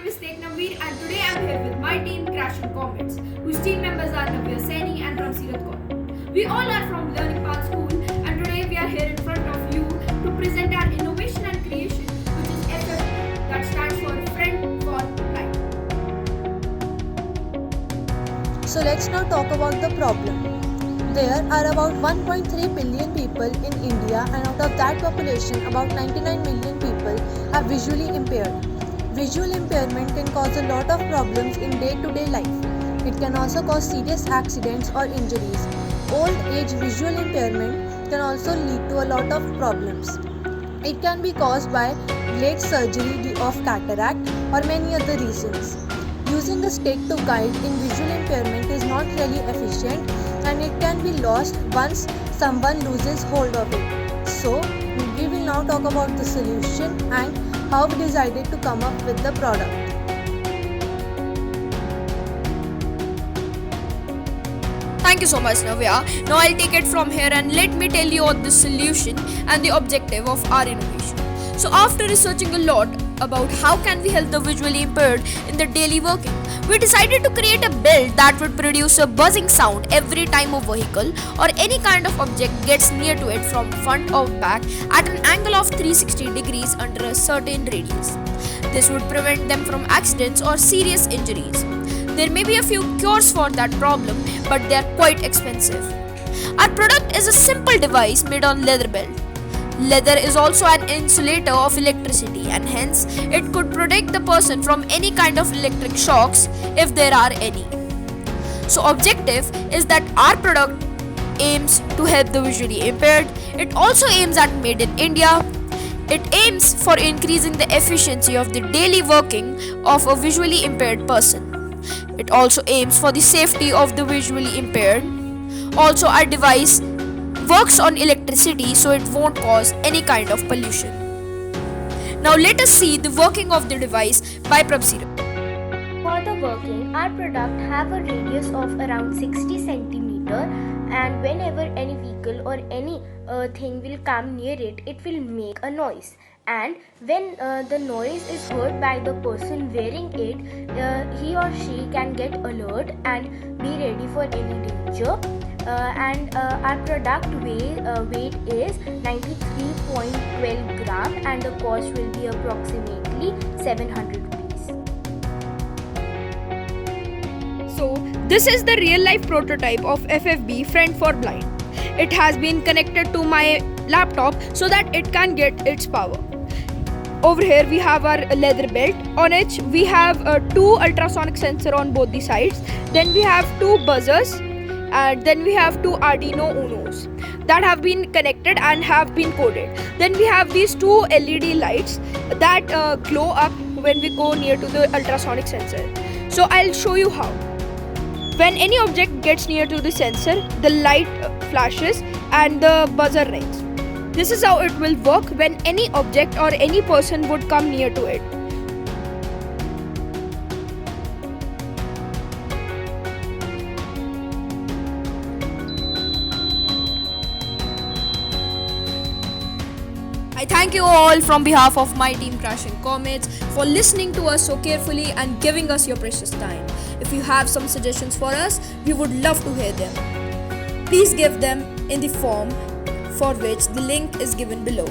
name is Tekh Navir and today I am here with my team Crash and Comets, whose team members are Navya Saini and Ramsirat Kaur. We all are from Learning Path School and today we are here in front of you to present our innovation and creation, which is FFB, that stands for Friend for Life. So let's now talk about the problem. There are about 1.3 billion people in India, and out of that population, about 99 million people are visually impaired. Visual impairment can cause a lot of problems in day-to-day life. It can also cause serious accidents or injuries. Old age visual impairment can also lead to a lot of problems. It can be caused by late surgery of cataract or many other reasons. Using a stick to guide in visual impairment is not really efficient, and it can be lost once someone loses hold of it. So, we will now talk about the solution and how we decided to come up with the product. Thank you so much, Navya. Now I'll take it from here and let me tell you about the solution and the objective of our innovation. So after researching a lot about how can we help the visually impaired in their daily working, we decided to create a build that would produce a buzzing sound every time a vehicle or any kind of object gets near to it from front or back at an angle of 360 degrees under a certain radius. This would prevent them from accidents or serious injuries. There may be a few cures for that problem, but they are quite expensive. Our product is a simple device made on leather belt. Leather is also an insulator of electricity, and hence it could protect the person from any kind of electric shocks if there are any. So objective is that our product aims to help the visually impaired. It also aims at made in India. It aims for increasing the efficiency of the daily working of a visually impaired person. It also aims for the safety of the visually impaired. Also, our device works on electricity, so it won't cause any kind of pollution. Now let us see the working of the device by Prabhsira. For the working, our product have a radius of around 60 centimeter, and whenever any vehicle or any thing will come near it, it will make a noise. And when the noise is heard by the person wearing it, he or she can get alert and be ready for any danger. And our product weight is 93.12 gram, and the cost will be approximately 700 rupees. So this is the real life prototype of FFB Friend for Blind. It has been connected to my laptop so that it can get its power. Over here we have our leather belt. On it we have two ultrasonic sensor on both the sides. Then we have two buzzers, and then we have two Arduino Unos that have been connected and have been coded. Then we have these two LED lights that glow up when we go near to the ultrasonic sensor. So I'll show you how. When any object gets near to the sensor, the light flashes and the buzzer rings. This is how it will work when any object or any person would come near to it. I thank you all from behalf of my team Crash and Comets for listening to us so carefully and giving us your precious time. If you have some suggestions for us, we would love to hear them. Please give them in the form for which the link is given below.